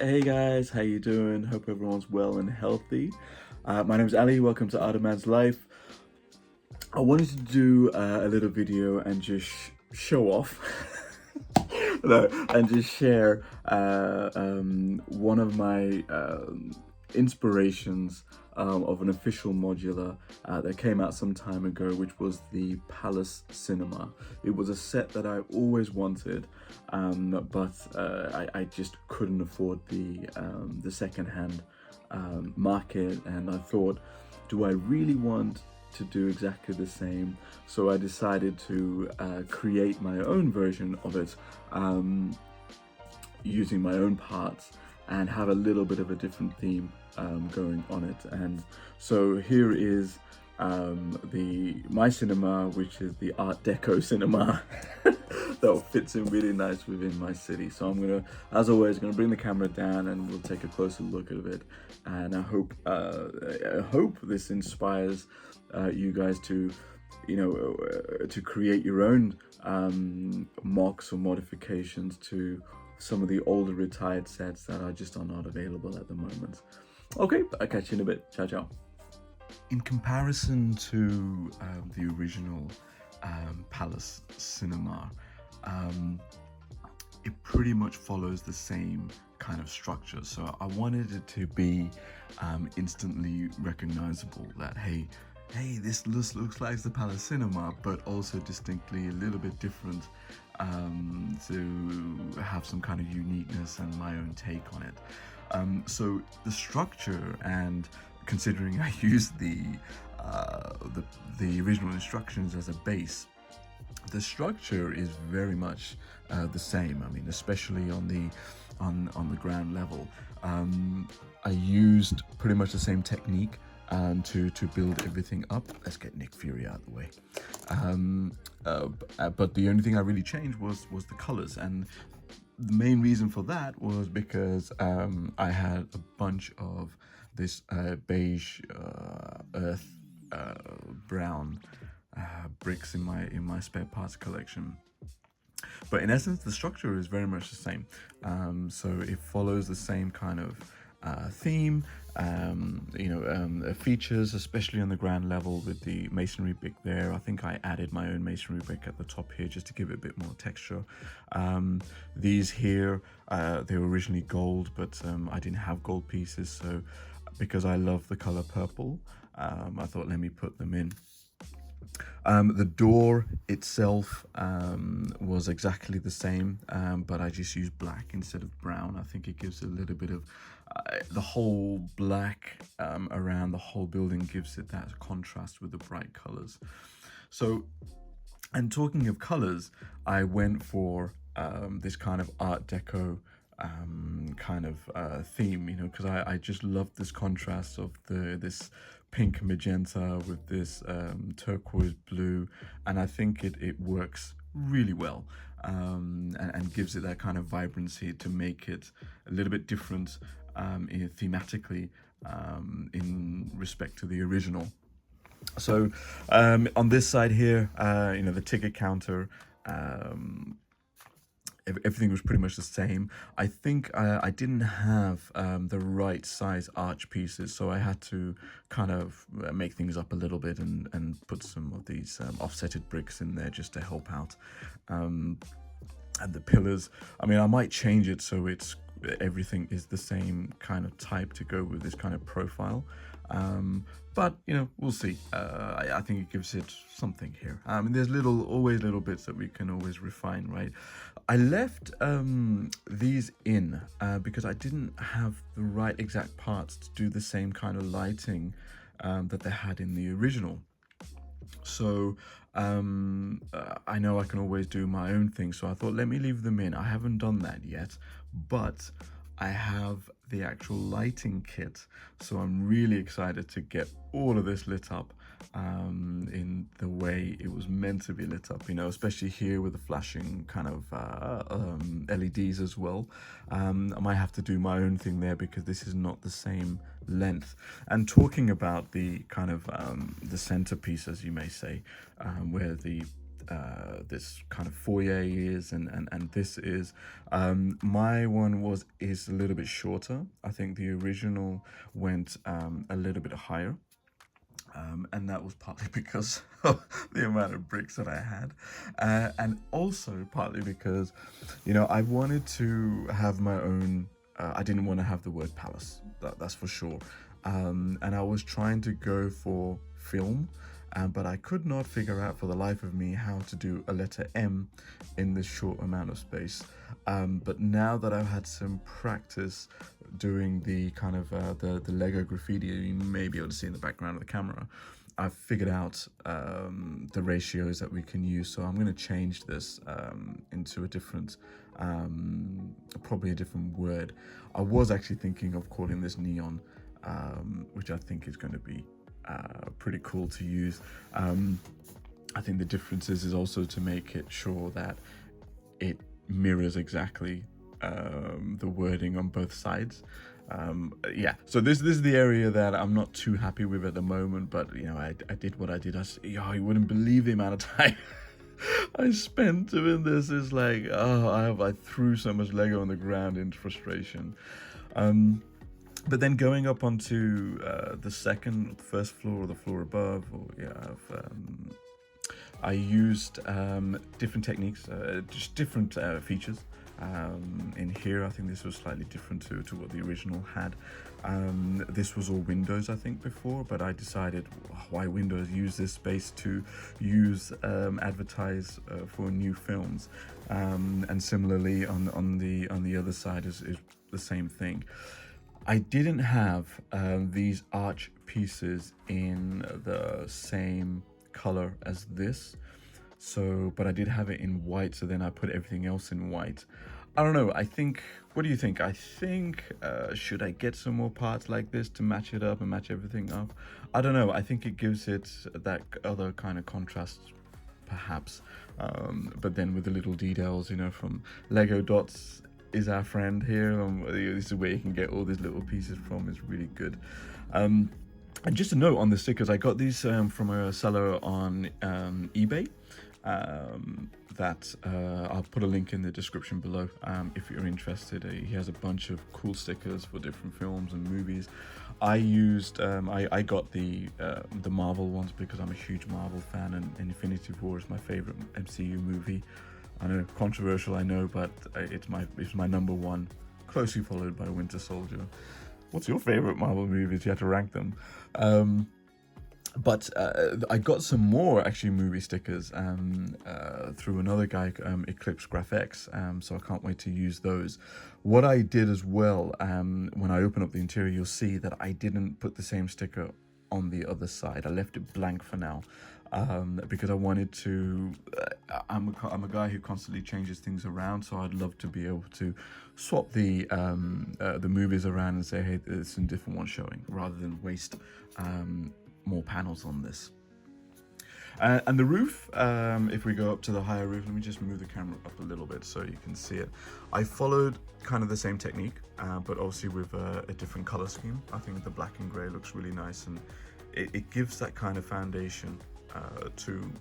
Hey guys, how you doing? Hope everyone's well and healthy. My name is Ali. Welcome to Other Man's Life. I wanted to do a little video and just show off, no, and just share one of my inspirations of an official modular that came out some time ago, which was the Palace Cinema. It was a set that I always wanted, but I just couldn't afford the second-hand market, and I thought, do I really want to do exactly the same? So I decided to create my own version of it, using my own parts, and have a little bit of a different theme going on it. And so here is my cinema, which is the Art Deco cinema that fits in really nice within my city. So I'm gonna, as always, bring the camera down and we'll take a closer look at it. And I hope this inspires you guys to, to create your own MOCs or modifications to some of the older retired sets that are not available at the moment. Okay, I'll catch you in a bit. Ciao, ciao. In comparison to the original Palace Cinema, it pretty much follows the same kind of structure. So I wanted it to be instantly recognizable that, hey, this looks like the Palace Cinema, but also distinctly a little bit different, to have some kind of uniqueness and my own take on it. So the structure, and considering I used the original instructions as a base, the structure is very much the same. I mean, especially on the ground level, I used pretty much the same technique to build everything up. Let's get Nick Fury out of the way. But the only thing I really changed was the colors, and the main reason for that was because I had a bunch of this beige earth brown bricks in my spare parts collection. But in essence, the structure is very much the same. So it follows the same kind of theme, features, especially on the ground level with the masonry brick there. I think I added my own masonry brick at the top here just to give it a bit more texture. These here, they were originally gold, but I didn't have gold pieces, so because I love the color purple, I thought, let me put them in. The door itself was exactly the same, but I just used black instead of brown. I think it gives a little bit of the whole black around the whole building gives it that contrast with the bright colors. So, and talking of colors, I went for this kind of Art Deco kind of theme, because I just love this contrast of this pink magenta with this turquoise blue, and I think it works really well, and gives it that kind of vibrancy to make it a little bit different thematically in respect to the original. So on this side here, the ticket counter, everything was pretty much the same. I think I didn't have the right size arch pieces, so I had to kind of make things up a little bit and put some of these offsetted bricks in there just to help out. And the pillars, I mean, I might change it so everything is the same kind of type to go with this kind of profile. But we'll see. I think it gives it something here. I mean, there's always little bits that we can always refine, right? I left these in because I didn't have the right exact parts to do the same kind of lighting that they had in the original. So I know I can always do my own thing, so I thought, let me leave them in. I haven't done that yet, but I have the actual lighting kit, so I'm really excited to get all of this lit up in the way it was meant to be lit up, especially here with the flashing kind of LEDs as well. I might have to do my own thing there because this is not the same length. And talking about the kind of the centerpiece, as you may say, where the this kind of foyer is, and this is. My one is a little bit shorter. I think the original went a little bit higher. And that was partly because of the amount of bricks that I had, and also partly because, I wanted to have my own. I didn't want to have the word palace. That's for sure. And I was trying to go for film, but I could not figure out for the life of me how to do a letter M in this short amount of space. But now that I've had some practice doing the kind of the Lego graffiti you may be able to see in the background of the camera, I've figured out the ratios that we can use. So I'm going to change this into a different, probably a different word. I was actually thinking of calling this neon, which I think is going to be pretty cool to use. I think the difference is also to make it sure that it mirrors exactly the wording on both sides. Yeah, so this is the area that I'm not too happy with at the moment, but I did what I did. You wouldn't believe the amount of time I spent doing this. Is like, I threw so much Lego on the ground in frustration. But then going up onto the first floor or the floor above, I used different techniques, just different features. In here, I think this was slightly different to what the original had. This was all windows, I think, before, but I decided, why windows? Use this space to advertise for new films. And similarly, on the other side is the same thing. I didn't have these arch pieces in the same color as this, but I did have it in white, so then I put everything else in white. I don't know, what do you think? I think, should I get some more parts like this to match it up and match everything up? I don't know, I think it gives it that other kind of contrast, perhaps. But then with the little details, from Lego Dots is our friend here. This is where you can get all these little pieces from. It's really good. And just a note on the stickers, I got these from a seller on eBay. That I'll put a link in the description below if you're interested. He has a bunch of cool stickers for different films and movies. I used I got the Marvel ones because I'm a huge Marvel fan, and Infinity War is my favorite MCU movie. I know, controversial, I know, but it's my number one, closely followed by Winter Soldier. What's your favorite Marvel movie if you had to rank them? But I got some more actually movie stickers through another guy, Eclipse Graphics, so I can't wait to use those. What I did as well, when I open up the interior, you'll see that I didn't put the same sticker on the other side. I left it blank for now. Because I wanted to, I'm a guy who constantly changes things around, so I'd love to be able to swap the movies around and say, hey, there's some different ones showing, rather than waste more panels on this. And the roof, if we go up to the higher roof, let me just move the camera up a little bit so you can see it. I followed kind of the same technique, but obviously with a different color scheme. I think the black and gray looks really nice, and it gives that kind of foundation to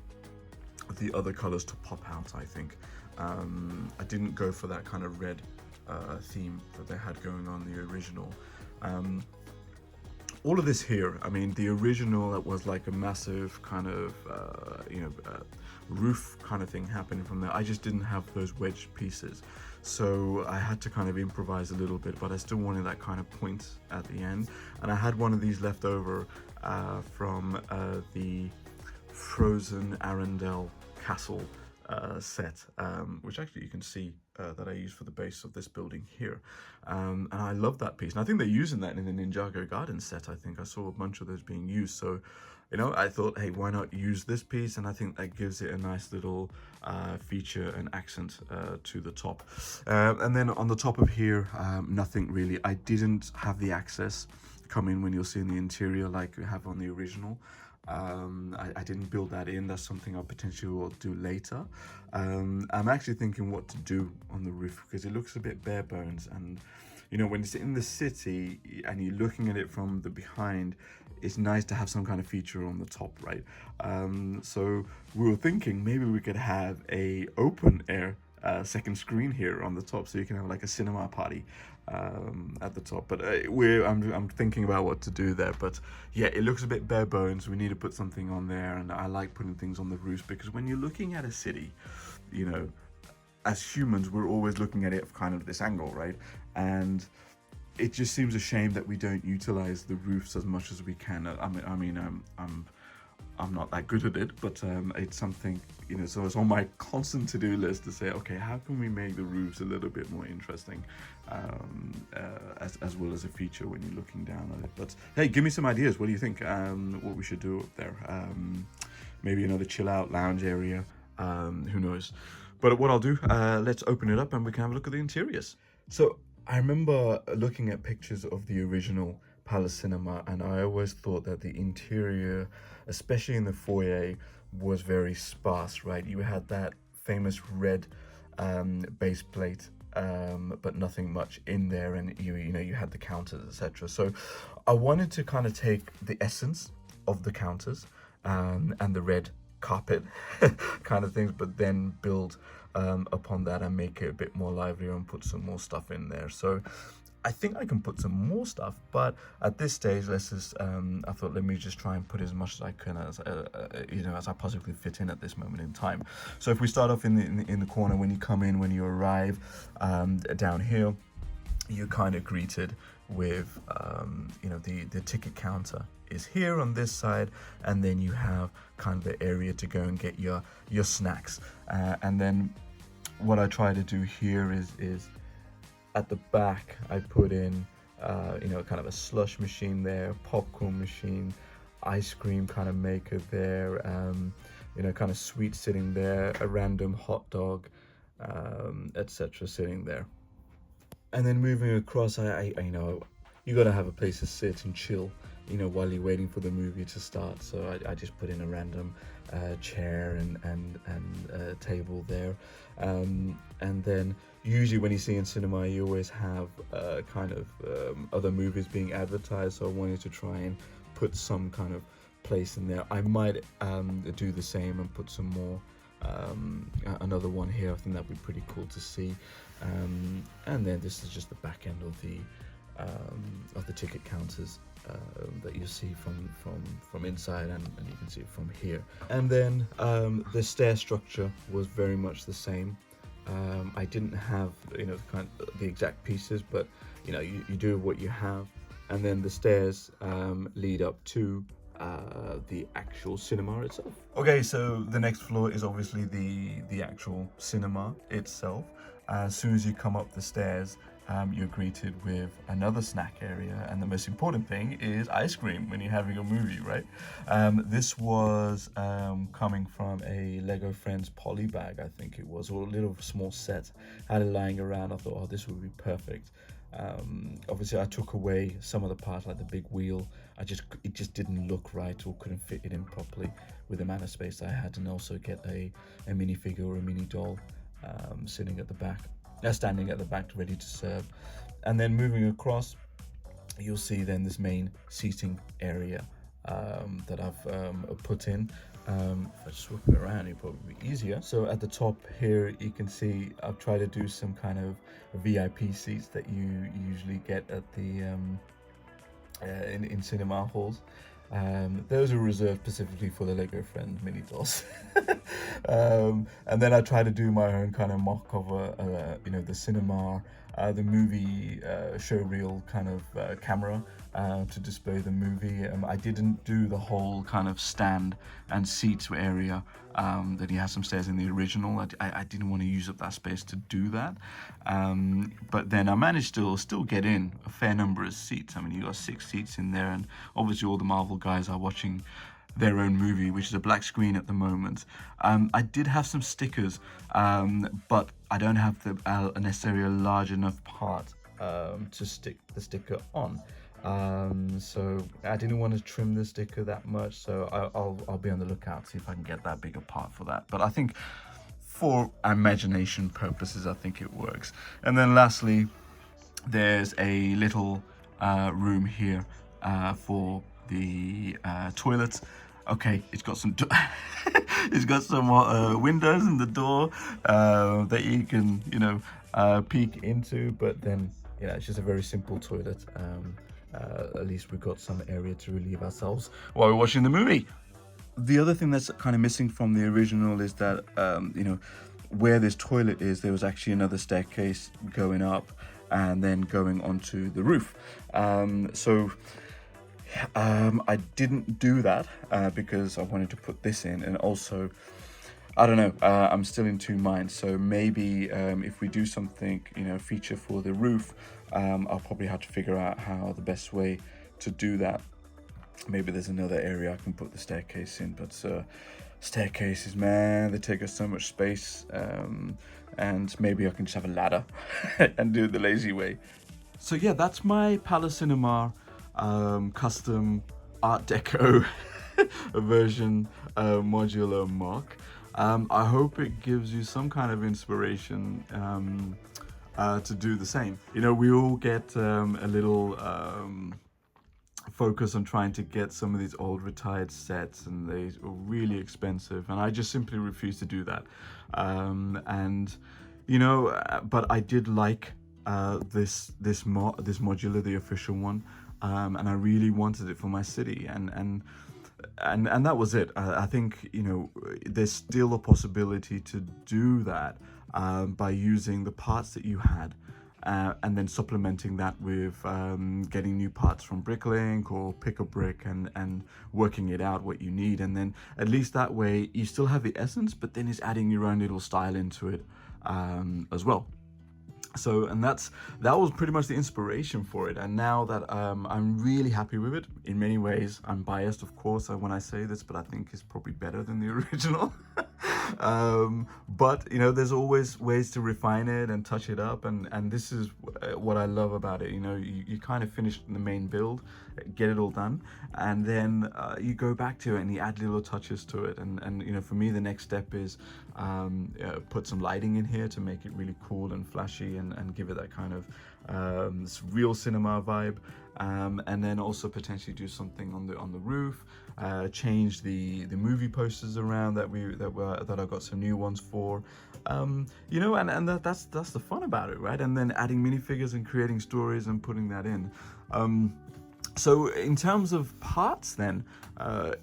the other colors to pop out, I think. I didn't go for that kind of red theme that they had going on the original. All of this here, I mean, the original, it was like a massive kind of, roof kind of thing happening from there. I just didn't have those wedge pieces. So I had to kind of improvise a little bit, but I still wanted that kind of point at the end. And I had one of these left over from the Frozen Arendelle Castle set, which actually you can see that I used for the base of this building here. And I love that piece. And I think they're using that in the Ninjago Garden set. I think I saw a bunch of those being used. So, I thought, hey, why not use this piece? And I think that gives it a nice little feature and accent to the top. And then on the top of here, nothing really. I didn't have the access come in when you'll see in the interior like we have on the original. I didn't build that in. That's something I potentially will do later. I'm actually thinking what to do on the roof because it looks a bit bare bones, and you know, when it's in the city and you're looking at it from the behind, it's nice to have some kind of feature on the top, right? So we were thinking maybe we could have a open air second screen here on the top, so you can have like a cinema party at the top. But I'm thinking about what to do there. But yeah, it looks a bit bare bones. We need to put something on there, and I like putting things on the roofs, because when you're looking at a city, you know, as humans, we're always looking at it kind of this angle, right? And it just seems a shame that we don't utilize the roofs as much as we can. I'm not that good at it, but it's something, you know, so it's on my constant to-do list to say, okay, how can we make the roofs a little bit more interesting, as well as a feature when you're looking down at it. But hey, give me some ideas. What do you think? What we should do up there? Maybe another chill out lounge area. Who knows? But what I'll do, let's open it up and we can have a look at the interiors. So I remember looking at pictures of the original Palace Cinema, and I always thought that the interior, especially in the foyer, was very sparse, right? You had that famous red base plate, but nothing much in there, and you know, you had the counters, etc. So I wanted to kind of take the essence of the counters and the red carpet kind of things, but then build upon that and make it a bit more livelier and put some more stuff in there. So I think I can put some more stuff, but at this stage, let's just I thought, let me just try and put as much as I can, as you know, as I possibly fit in at this moment in time. So if we start off in the corner, when you come in, when you arrive down here, you're kind of greeted with you know, the ticket counter is here on this side, and then you have kind of the area to go and get your snacks, and then what I try to do here is at the back I put in you know, kind of a slush machine there, popcorn machine, ice cream kind of maker there, you know, kind of sweet sitting there, a random hot dog, etc. sitting there. And then moving across, I you know, you got to have a place to sit and chill, you know, while you're waiting for the movie to start. So I just put in a random chair and table there, and then usually when you see in cinema, you always have kind of other movies being advertised. So I wanted to try and put some kind of place in there. I might do the same and put some more, another one here. I think that'd be pretty cool to see. And then this is just the back end of the ticket counters that you see from inside, and you can see it from here. And then the stair structure was very much the same. I didn't have, you know, the exact pieces, but you know, you do what you have. And then the stairs lead up to the actual cinema itself. Okay, so the next floor is obviously the actual cinema itself. As soon as you come up the stairs, you're greeted with another snack area, and the most important thing is ice cream when you're having a movie, right? This was coming from a Lego Friends poly bag, I think it was, or a little small set. I had it lying around. I thought, oh, this would be perfect. Obviously I took away some of the parts, like the big wheel. It just didn't look right, or couldn't fit it in properly with the amount of space I had, and also get a minifigure or a mini doll sitting at the back, standing at the back ready to serve. And then moving across, you'll see then this main seating area that I've put in. If I swap it around, it'll probably be easier. So at the top here, you can see I've tried to do some kind of VIP seats that you usually get at the in cinema halls. Those are reserved specifically for the Lego Friends mini dolls. And then I try to do my own kind of mock of you know, the cinema, the movie showreel kind of camera to display the movie. I didn't do the whole kind of stand and seats area that he has some stairs in the original. I didn't want to use up that space to do that. But then I managed to still get in a fair number of seats. I mean, you got 6 seats in there, and obviously all the Marvel guys are watching their own movie, which is a black screen at the moment. I did have some stickers, but I don't have necessarily a large enough part to stick the sticker on. So I didn't want to trim the sticker that much, so I'll be on the lookout, see if I can get that bigger part for that. But I think for imagination purposes, I think it works. And then lastly, there's a little room here for the toilets. Okay, it's got some it's got some windows in the door that you can, you know, peek into, but then, yeah, it's just a very simple toilet. At least we've got some area to relieve ourselves while we're watching the movie. The other thing that's kind of missing from the original is that, you know, where this toilet is, there was actually another staircase going up and then going onto the roof. I didn't do that because I wanted to put this in, and also, I don't know, I'm still in two minds. So maybe if we do something, you know, feature for the roof, I'll probably have to figure out how the best way to do that. Maybe there's another area I can put the staircase in, but staircases, man, they take up so much space, and maybe I can just have a ladder and do it the lazy way. So yeah, that's my Palace Cinema custom Art Deco version modular MOC. I hope it gives you some kind of inspiration to do the same. You know, we all get a little focus on trying to get some of these old retired sets, and they are really expensive, and I just simply refuse to do that. And you know, but I did like this modular, the official one, and I really wanted it for my city, and that was it. I think, you know, there's still a possibility to do that by using the parts that you had, and then supplementing that with getting new parts from Bricklink or Pick a Brick, and working it out what you need, and then at least that way you still have the essence, but then it's adding your own little style into it as well. So, and that was pretty much the inspiration for it. And now that I'm really happy with it, in many ways, I'm biased, of course, when I say this, but I think it's probably better than the original. But, you know, there's always ways to refine it and touch it up. And this is what I love about it. You know, you kind of finish the main build, get it all done, and then you go back to it and you add little touches to it. And you know, for me, the next step is put some lighting in here to make it really cool and flashy, and give it that kind of this real cinema vibe, and then also potentially do something on the roof, change the movie posters around that I got some new ones for, you know, and that's the fun about it, right? And then adding minifigures and creating stories and putting that in. So in terms of parts then,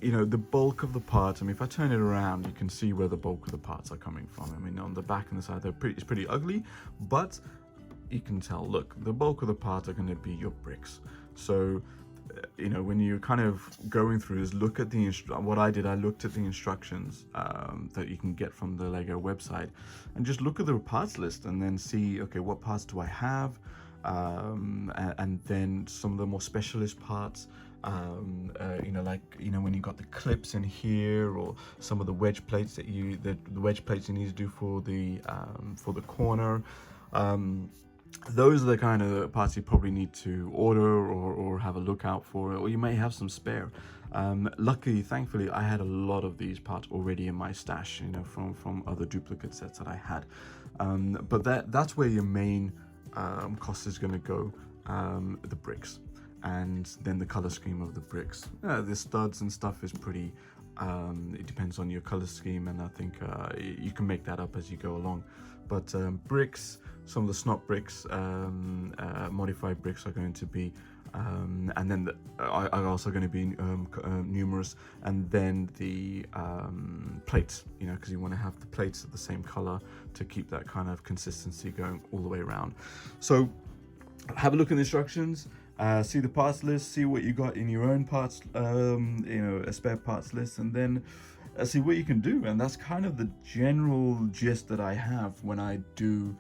you know, the bulk of the parts, I mean, if I turn it around, you can see where the bulk of the parts are coming from. I mean, on the back and the side, it's pretty ugly, but you can tell, look, the bulk of the parts are going to be your bricks. So, you know, when you're kind of going through this, look at what I did, I looked at the instructions that you can get from the Lego website, and just look at the parts list and then see, okay, what parts do I have? And then some of the more specialist parts, you know, like, you know, when you got the clips in here, or some of the wedge plates that the wedge plates you need to do for the corner. Those are the kind of parts you probably need to order or have a look out for, or you may have some spare. Luckily, thankfully, I had a lot of these parts already in my stash, you know, from other duplicate sets that I had. But that's where your main cost is going to go, the bricks, and then the color scheme of the bricks. The studs and stuff is pretty, it depends on your color scheme, and I think you can make that up as you go along. But bricks, some of the snot bricks, modified bricks are going to be, and then are also going to be numerous, and then the plates, you know, because you want to have the plates of the same color to keep that kind of consistency going all the way around. So have a look at the instructions, see the parts list, see what you got in your own parts, you know, a spare parts list, and then see what you can do. And that's kind of the general gist that I have when I do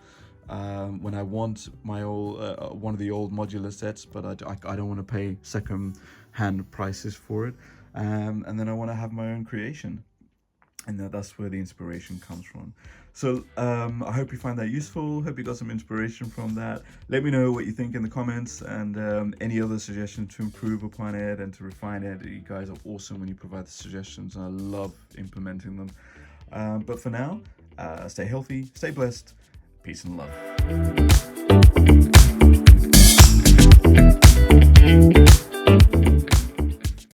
when I want my old one of the old modular sets, but I don't want to pay second-hand prices for it, and then I want to have my own creation, and that's where the inspiration comes from. So I hope you find that useful. Hope you got some inspiration from that. Let me know what you think in the comments, and any other suggestions to improve upon it and to refine it. You guys are awesome when you provide the suggestions, and I love implementing them. But for now, stay healthy, stay blessed, peace and love.